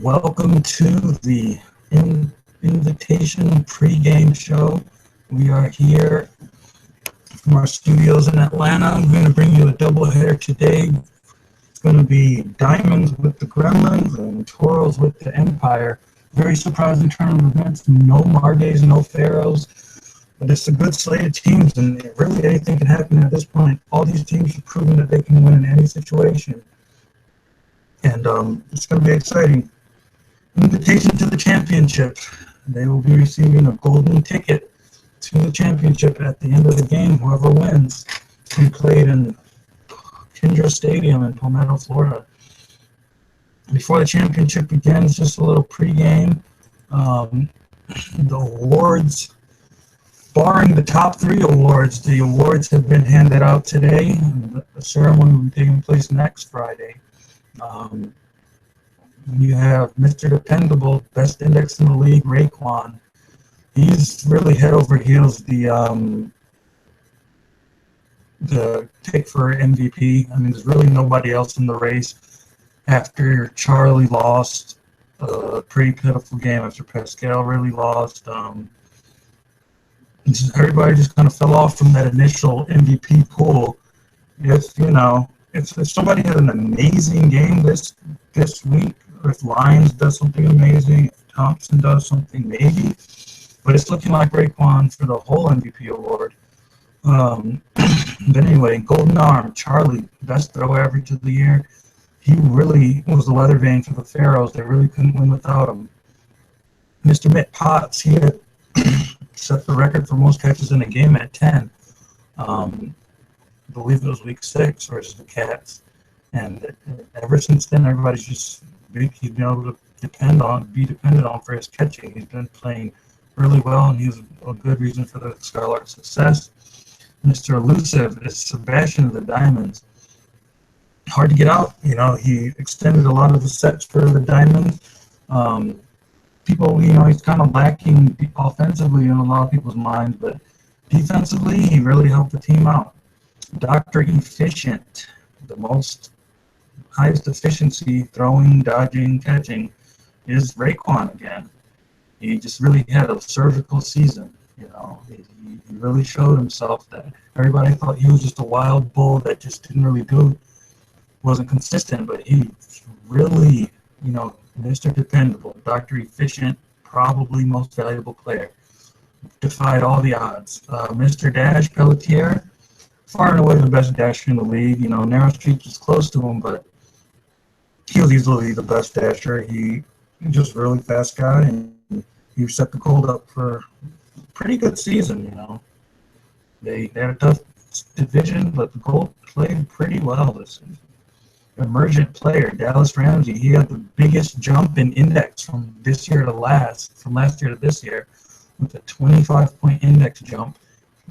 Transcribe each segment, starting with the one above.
Welcome to the invitation pregame show. We are here from our studios in Atlanta. I'm going to bring you a doubleheader today. It's going to be Diamonds with the Gremlins and Toros with the Empire. Very surprising turn of events. No Margays, no Pharaohs. But it's a good slate of teams, and really anything can happen at this point. All these teams have proven that they can win in any situation. And it's going to be exciting. Invitation to the championship. They will be receiving a golden ticket to the championship at the end of the game, whoever wins. We played in Kindra Stadium in Palmetto, Florida. Before the championship begins, just a little pregame. The awards, barring the top three awards, the awards have been handed out today. The ceremony will be taking place next Friday. You have Mr. Dependable, best index in the league, Raekwon. He's really head over heels the pick for MVP. I mean, there's really nobody else in the race after Charlie lost a pretty pitiful game after Pascal really lost. Everybody just kind of fell off from that initial MVP pool. If somebody had an amazing game this week, if Lyons does something amazing, if Thompson does something maybe, but it's looking like Raekwon for the whole MVP award. But anyway, Golden Arm, Charlie, best throw average of the year. He really was the weather vane for the Pharaohs. They really couldn't win without him. Mr. Mitt Potts, he had set the record for most catches in a game at 10. I believe it was week 6 versus the Cats. And ever since then, everybody's just he's been able to be dependent on for his catching. He's been playing really well, and he's a good reason for the Scarlet's success. Mr. Elusive is Sebastian of the Diamonds. Hard to get out. He extended a lot of the sets for the Diamonds. He's kind of lacking offensively in a lot of people's minds, but defensively, he really helped the team out. Dr. Efficient, the highest efficiency throwing, dodging, catching is Raekwon again. He just really had a surgical season. He really showed himself that everybody thought he was just a wild bull that just didn't really wasn't consistent, but he really, Mr. Dependable, Dr. Efficient, probably most valuable player. Defied all the odds. Mr. Dash Pelletier, far and away the best dasher in the league. Narrow Street was close to him, but he was easily the best dasher. He's just a really fast guy, and he set the Gold up for a pretty good season. They had a tough division, but the Gold played pretty well this season. Emergent player, Dallas Ramsey, he had the biggest jump in index from last year to this year, with a 25-point index jump.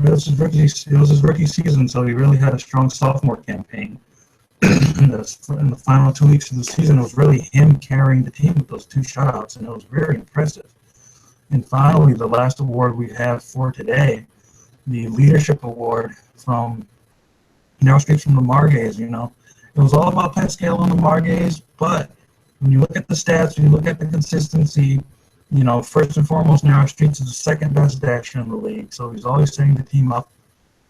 It was his rookie season, so he really had a strong sophomore campaign. In the final 2 weeks of the season, it was really him carrying the team with those 2 shutouts, and it was very impressive. And finally, the last award we have for today, the Leadership Award from Narrow Street from the Margays. It was all about Pascal and the Margays, but when you look at the stats, when you look at the consistency, first and foremost, Narrow Streets is the second best dasher in the league, so he's always setting the team up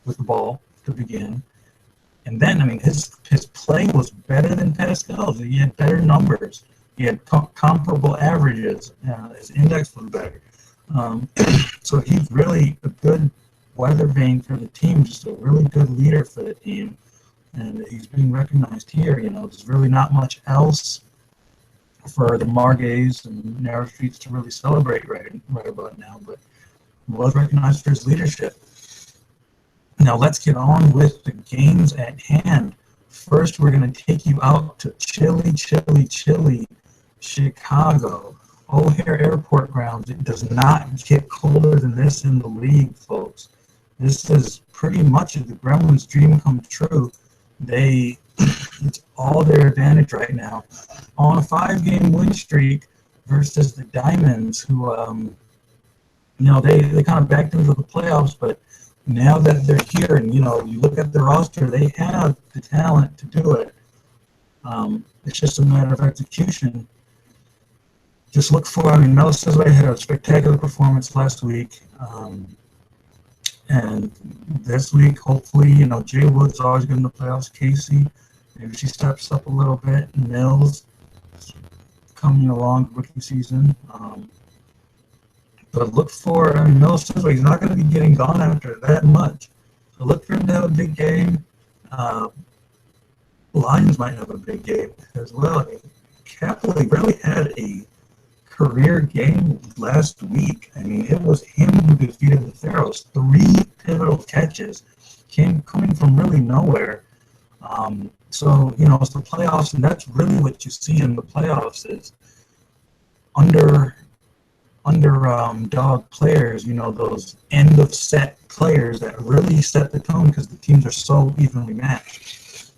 with the ball to begin. And then, his play was better than Pascal's. He had better numbers. He had comparable averages. His index was better. So he's really a good weather vane for the team, just a really good leader for the team. And he's being recognized here. There's really not much else for the Margays and Narrow Streets to really celebrate right about now, but he was recognized for his leadership. Now let's get on with the games at hand. First, we're going to take you out to chilly Chicago. O'Hare Airport grounds. It does not get colder than this in the league, folks. This is pretty much the Gremlins' dream come true. It's all their advantage right now. On a 5-game win streak versus the Diamonds, who, they kind of backed into the playoffs, but now that they're here and, you look at the roster, they have the talent to do it. It's just a matter of execution. just look for, I mean, Mel Sizway had a spectacular performance last week. And this week, hopefully, Jay Wood's always good in the playoffs. Casey, maybe she steps up a little bit. Mills coming along rookie season. But look for, I mean, Mel Sizway, he's not going to be getting gone after that much. So look for him to have a big game. Lions might have a big game as well. I mean, Capley really had a career game last week. I mean, it was him who defeated the Toros. 3 pivotal catches coming from really nowhere. So, it's the playoffs, and that's really what you see in the playoffs is underdog players, those end of set players that really set the tone because the teams are so evenly matched.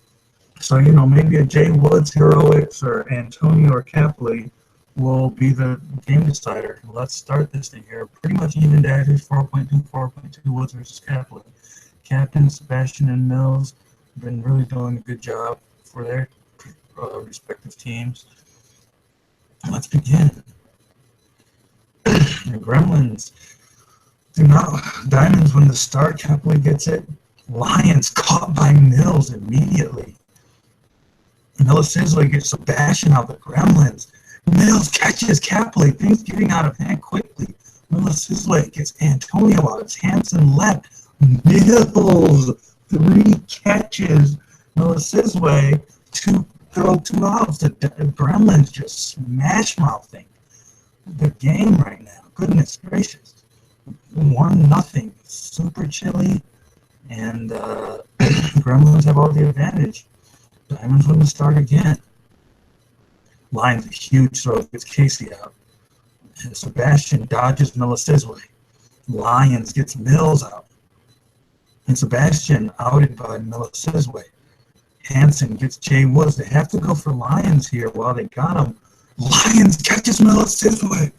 So, maybe a Jay Woods heroics or Antonio or Capley will be the game decider. Let's start this thing here. Pretty much even dashes 4.2 Woods versus Capley. Captain Sebastian and Mills have been really doing a good job for their respective teams. Let's begin. The Gremlins do not. Diamonds win the start. Capley gets it. Lions caught by Mills immediately. Mills Sizway gets Sebastian out. The Gremlins. Mills catches Capley. Things getting out of hand quickly. Mills Sizway gets Antonio out. It's Hansen left. Mills 3 catches. Mills Sizway throw 2 outs. The Gremlins just smash mouthing the game right now. Goodness gracious. 1-0. Super chilly. And Gremlins have all the advantage. Diamonds win the start again. Lions a huge throw, gets Casey out. And Sebastian dodges Mills Sizway. Lions gets Mills out. And Sebastian outed by Mills Sizway. Hansen gets Jay Woods. They have to go for Lions here while they got him. Lions catches Mills Sizway.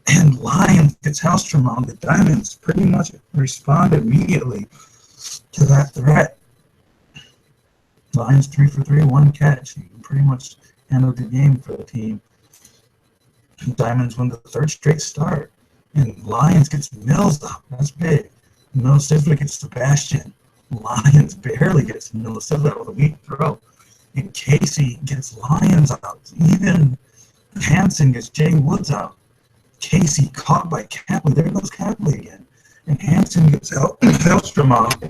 And Lions gets Hellstrom on. The Diamonds pretty much respond immediately to that threat. Lions 3 for 3, 1 catch. You pretty much handled the game for the team. Diamonds win the 3rd straight start. And Lions gets Mills out. That's big. Mills Sizway gets Sebastian. Lions barely gets Mills Sizway with a weak throw. And Casey gets Lions out. Even Hansen gets Jay Woods out. Casey caught by Capley. There goes Capley again. And Hansen gets Hellstrom out.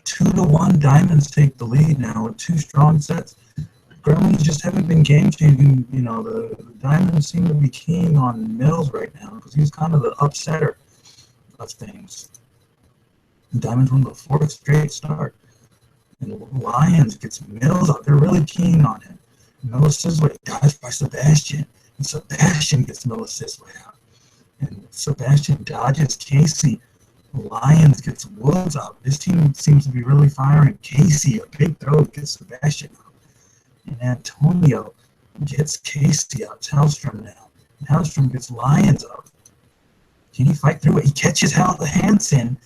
2-1. Diamonds take the lead now with 2 strong sets. Gremlins just haven't been game changing. The Diamonds seem to be keying on Mills right now because he's kind of the upsetter of things. The Diamonds won the 4th straight start. And the Lions gets Mills out. They're really keen on him. Mills Sizway dodged by Sebastian. And Sebastian gets Mills Sizway out. And Sebastian dodges Casey. Lions gets Woods out. This team seems to be really firing. Casey, a big throw, gets Sebastian out. And Antonio gets Casey out. It's Hellstrom now. And Hellstrom gets Lions out. Can he fight through it? He catches Hansen.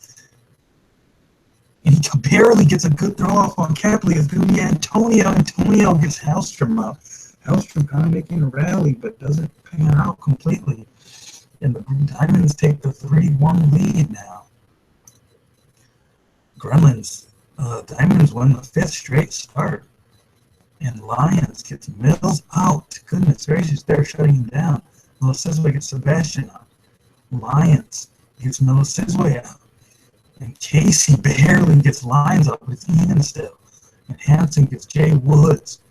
And he barely gets a good throw off on Capley. It's going to be Antonio. Antonio gets Hellstrom out. Hellstrom kind of making a rally, but doesn't pan out completely. And the Diamonds take the 3-1 lead now. Gremlins, Diamonds won the 5th straight start. And Lions gets Mills out. Goodness gracious, they're shutting him down. Mills Sizway gets Sebastian out. Lions gets Mills Sizway out. And Casey barely gets Lions out, but it's even still. And Hansen gets Jay Woods.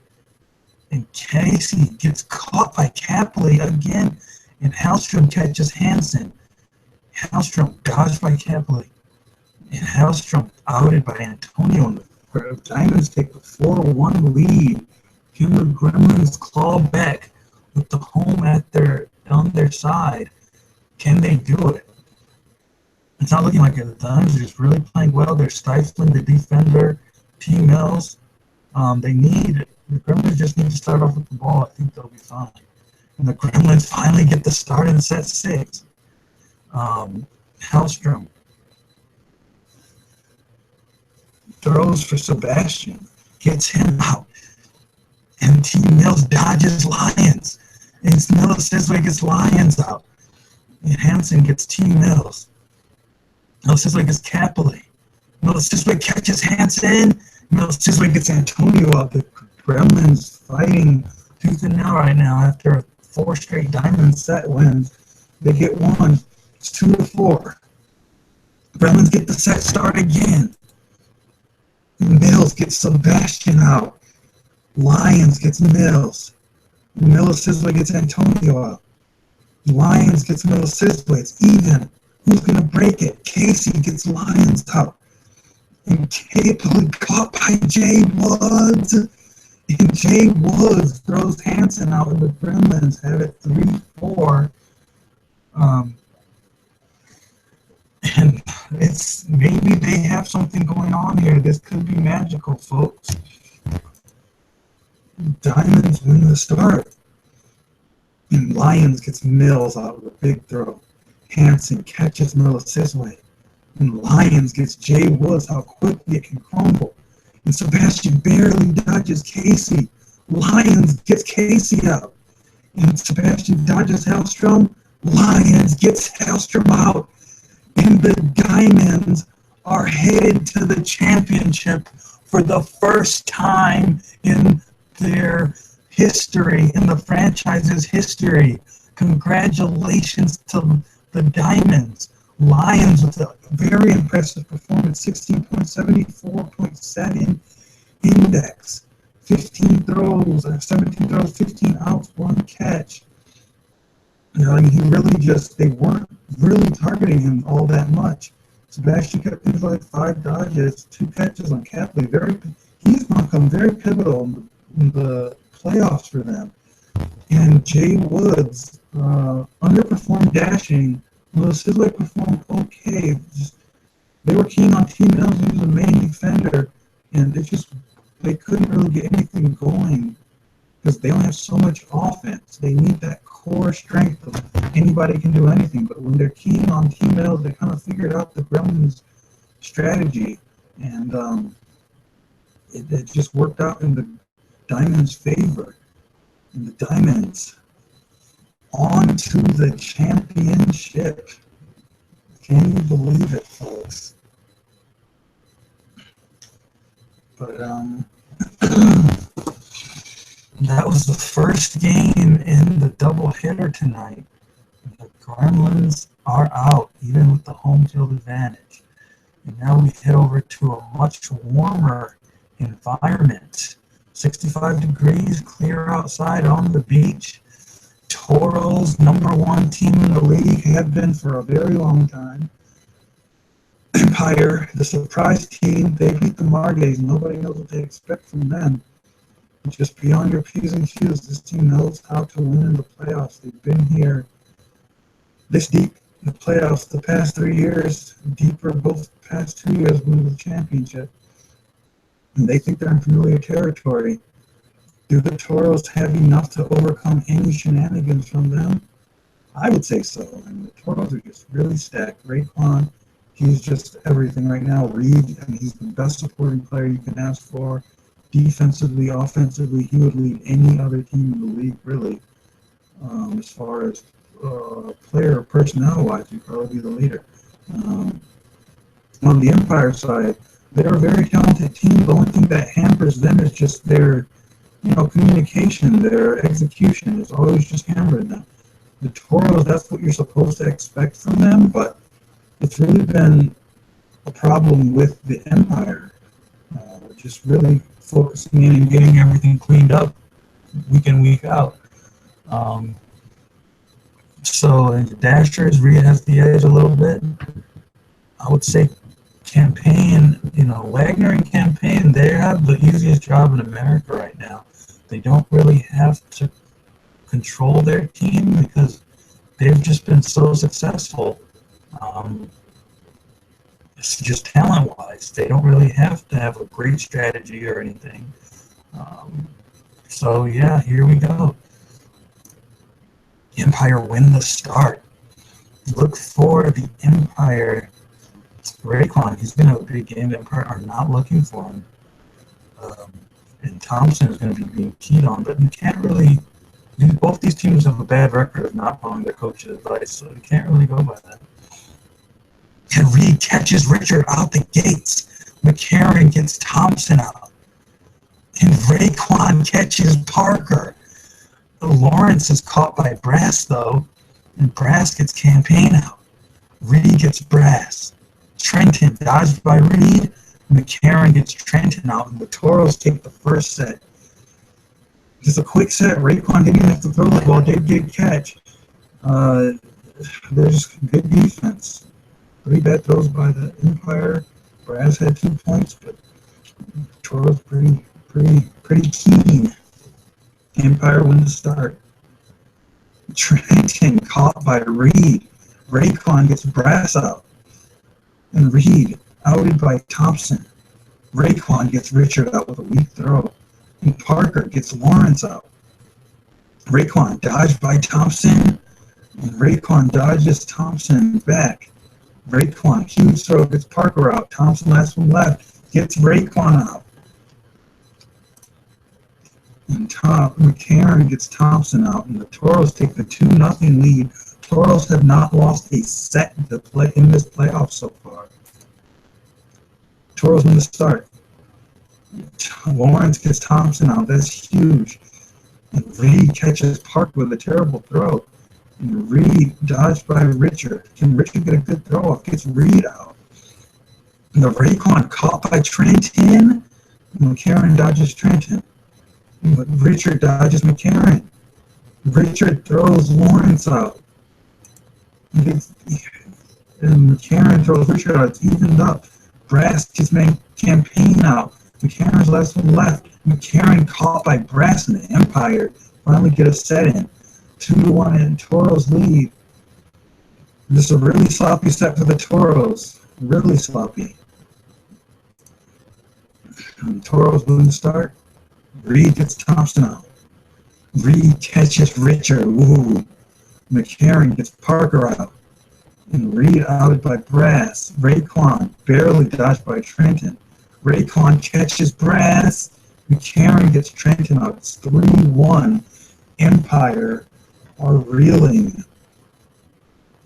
And Casey gets caught by Capley again. And Hellstrom catches Hansen. Hellstrom dodged by Capley. And Hellstrom outed by Antonio. And the Diamonds take the 4-1 lead. Can the Gremlins claw back with the home on their side? Can they do it? It's not looking like it. The Diamonds are just really playing well. They're stifling the defender, T. Mills. The Gremlins just need to start off with the ball. I think they'll be fine. And the Gremlins finally get the start in set 6. Hellstrom throws for Sebastian, gets him out. And T. Mills dodges Lions. And Miller Sizway gets Lions out. And Hansen gets T. Mills. Miller Sizway gets Capley. Miller Sizway catches Hansen. Miller Sizway gets Antonio out. The Gremlins fighting tooth and nail right now after 4 straight diamond set wins. They get one. It's 2-4. Gremlins get the set start again. Mills gets Sebastian out. Lions gets Mills. Miller Sizway gets Antonio out. Lions gets Miller Sizway. It's even. Who's going to break it? Casey gets Lions out. And Capley caught by Jay Woods. And Jay Woods throws Hansen out, and the Gremlins have it 3-4. And it's maybe they have something going on here. This could be magical, folks. Diamonds win the start. And Lions gets Mills out with a big throw. Hansen catches Miller Sizway. And Lions gets Jay Woods how quickly it can crumble. And Sebastian barely dodges Casey. Lions gets Casey out. And Sebastian dodges Hellstrom. Lions gets Hellstrom out. And the Diamonds are headed to the championship for the first time in their history, in the franchise's history. Congratulations to the Diamonds. Lions with a very impressive performance, 16.74.7 index, 15 throws, 17 throws, 15 outs, 1 catch. You know, he really they weren't really targeting him all that much. Sebastian kept things like 5 dodges, 2 catches on Capley. He's become very pivotal in the playoffs for them. And Jay Woods underperformed dashing. Miller Sizway performed okay. They were keen on T. Mills. He was the main defender, and they couldn't really get anything going because they don't have so much offense. They need that core strength of anybody can do anything. But when they're keen on T. Mills, they kind of figured out the Gremlins strategy, and it just worked out in the Diamonds' favor. And the Diamonds on to the championship. Can you believe it, folks? But that was the first game in the doubleheader tonight. The Gremlins are out, even with the home field advantage. And now we head over to a much warmer environment. 65 degrees, clear outside on the beach. Toros, #1 team in the league, have been for a very long time. Empire, the surprise team, they beat the Margays. Nobody knows what they expect from them. Just beyond your P's and Q's, this team knows how to win in the playoffs. They've been here this deep in the playoffs the past 3 years, deeper both past 2 years winning the championship. And they think they're in familiar territory. Do the Toros have enough to overcome any shenanigans from them? I would say so. I mean, the Toros are just really stacked. Raekwon, he's just everything right now. Reed, I mean, he's the best supporting player you can ask for. Defensively, offensively, he would lead any other team in the league, really. As far as player personnel-wise, he'd probably be the leader. On the Empire side, they're a very talented team. The only thing that hampers them is just their communication, their execution is always just hammering them. The Toros, that's what you're supposed to expect from them, but it's really been a problem with the Empire. Just really focusing in and getting everything cleaned up week in, week out. So the Dashers, Rhea has the edge a little bit. I would say Campaign, Wagner and Campaign, they have the easiest job in America right now. They don't really have to control their team because they've just been so successful. It's just talent-wise. They don't really have to have a great strategy or anything. So, yeah, here we go. Empire win the start. Look for the Empire. Raekwon, he's going to have a big game. The Empire are not looking for him. And Thompson is going to be being keyed on, but you can't really Both these teams have a bad record of not following their coach's advice, so you can't really go by that. And Reed catches Richard out the gates. McCarron gets Thompson out. And Raekwon catches Parker. Lawrence is caught by Brass, though, and Brass gets Campaign out. Reed gets Brass. Trenton dodged by Reed. McCarron gets Trenton out, and the Toros take the first set. Just a quick set. Raekwon didn't even have to throw the ball. Did catch. There's good defense. 3 bad throws by the Empire. Brass had 2 points, but Toros pretty keen. Empire wins the start. Trenton caught by Reed. Raekwon gets Brass out. And Reed outed by Thompson. Raekwon gets Richard out with a weak throw. And Parker gets Lawrence out. Raekwon dodged by Thompson. And Raekwon dodges Thompson back. Raekwon, huge throw, gets Parker out. Thompson, last one left, gets Raekwon out. And McCarron gets Thompson out. And the Toros take the 2-0 lead. Toros have not lost a set to play in this playoff so far. Toros win the start. Lawrence gets Thompson out. That's huge. And Reed catches Parker with a terrible throw. And Reed dodged by Richard. Can Richard get a good throw off? Gets Reed out. And the Raekwon caught by Trenton. McCarron dodges Trenton. But Richard dodges McCarron. Richard throws Lawrence out. And McCarron throws Richard out. It's evened up. Brass just made Campaign out. McCarron's last one left. McCarron caught by Brass and the Empire. Finally get a set in. 2-1 and Toros lead. This is a really sloppy set for the Toros. Really sloppy. And Toros win the start. Reed gets Thompson out. Reed catches Richard. Woo. McCarron gets Parker out. And Reed outed by Brass. Raekwon barely dodged by Trenton. Raekwon catches Brass. McCarron gets Trenton out. It's 3-1. Empire are reeling.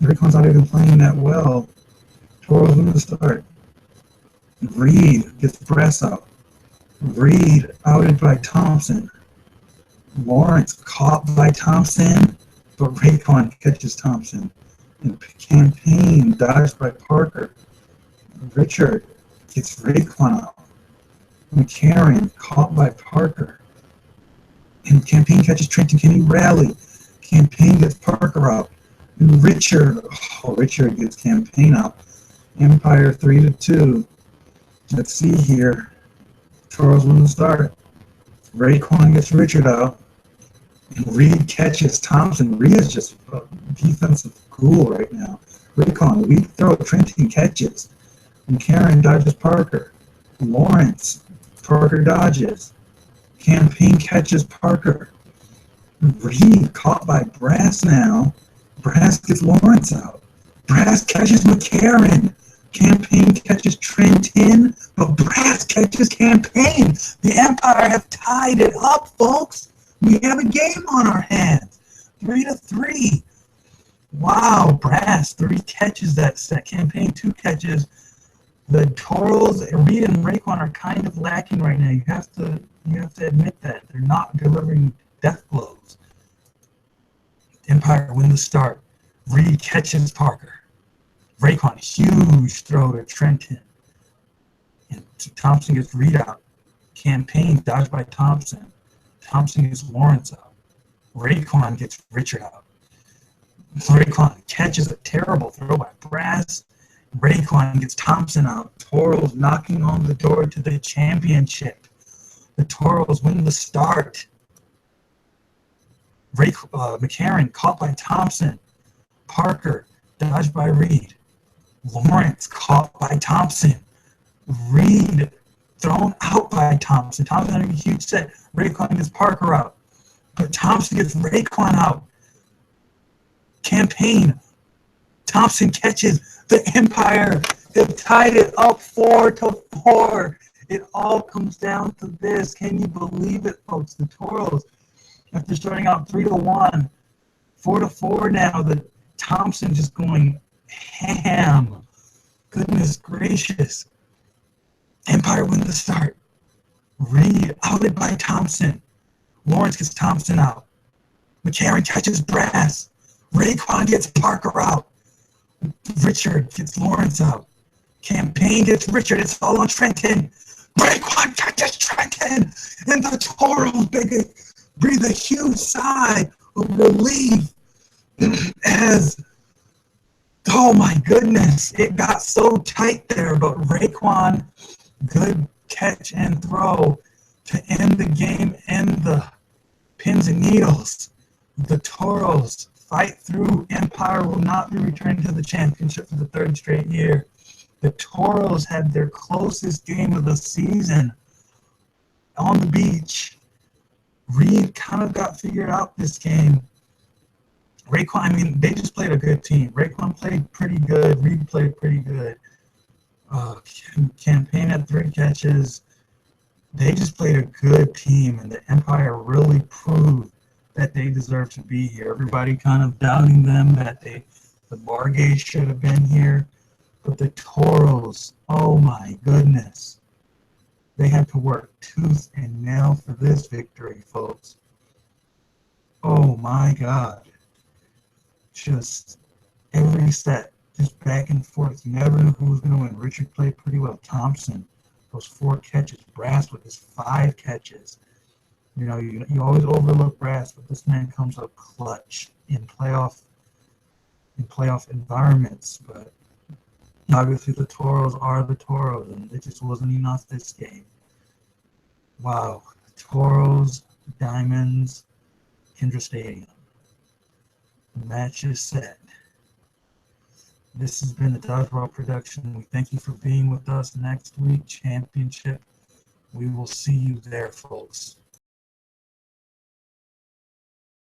Raekwon's not even playing that well. Toros win the start. Reed gets Brass out. Reed outed by Thompson. Lawrence caught by Thompson, but Raekwon catches Thompson. And Campaign dodged by Parker. Richard gets Raekwon out. McCarron caught by Parker. And Campaign catches Trenton. Can he rally? Campaign gets Parker out. And Richard gets Campaign out. Empire 3-2. Let's see here. Toros win the start. Raekwon gets Richard out. And Reed catches Thompson. Reed is just a defensive ghoul right now. Raekwon, weak throw. Trenton catches. McCarron dodges Parker. Lawrence. Parker dodges. Campaign catches Parker. Reed caught by Brass now. Brass gets Lawrence out. Brass catches McCarron. Campaign catches Trenton, but Brass catches Campaign. The Empire have tied it up, folks. We have a game on our hands. 3-3. Wow, Brass 3 catches that set. Campaign 2 catches. The Toros, Reed and Raekwon are kind of lacking right now. You have to admit that they're not delivering death blows. Empire win the start. Reed catches Parker. Raekwon, huge throw to Trenton. And Thompson gets Reed out. Campaign dodged by Thompson. Thompson gets Lawrence out. Raekwon gets Richard out. Raekwon catches a terrible throw by Brass. Raekwon gets Thompson out. Toros knocking on the door to the championship. The Toros win the start. McCarron caught by Thompson. Parker dodged by Reed. Lawrence caught by Thompson. Reed thrown out by Thompson. Thompson having a huge set. Raekwon gets Parker out. But Thompson gets Raekwon out. Campaign. Thompson catches the Empire. They've tied it up 4-4. It all comes down to this. Can you believe it, folks? The Toros After starting out 3-1, 4-4 now. The Thompson just going ham. Goodness gracious. Empire wins the start. Reed outed by Thompson. Lawrence gets Thompson out. McCarron catches Brass. Raekwon gets Parker out. Richard gets Lawrence out. Campaign gets Richard. It's all on Trenton. Raekwon catches Trenton. And the Toros breathe a huge sigh of relief as, oh my goodness, it got so tight there. But Raekwon, good catch and throw to end the game and the pins and needles. The Toros fight through. Empire will not be returning to the championship for the third straight year. The Toros had their closest game of the season on the beach. Reed kind of got figured out this game. Raekwon, I mean, they just played a good team. Raekwon played pretty good. Reed played pretty good. Campaign had 3 catches. They just played a good team, and the Empire really proved that they deserve to be here. Everybody kind of doubting them that the bar gauge should have been here. But the Toros, oh my goodness. They had to work tooth and nail for this victory, folks. Oh my God. Just every set, just back and forth. You never knew who was going to win. Richard played pretty well. Thompson, those 4 catches. Brass with his 5 catches. You know, you always overlook Brass, but this man comes up clutch in playoff environments. But obviously the Toros are the Toros, and it just wasn't enough this game. Wow. Toros, Diamonds, Kindra Stadium. The match is set. This has been the Dodge World production. We thank you for being with us next week. Championship. We will see you there, folks.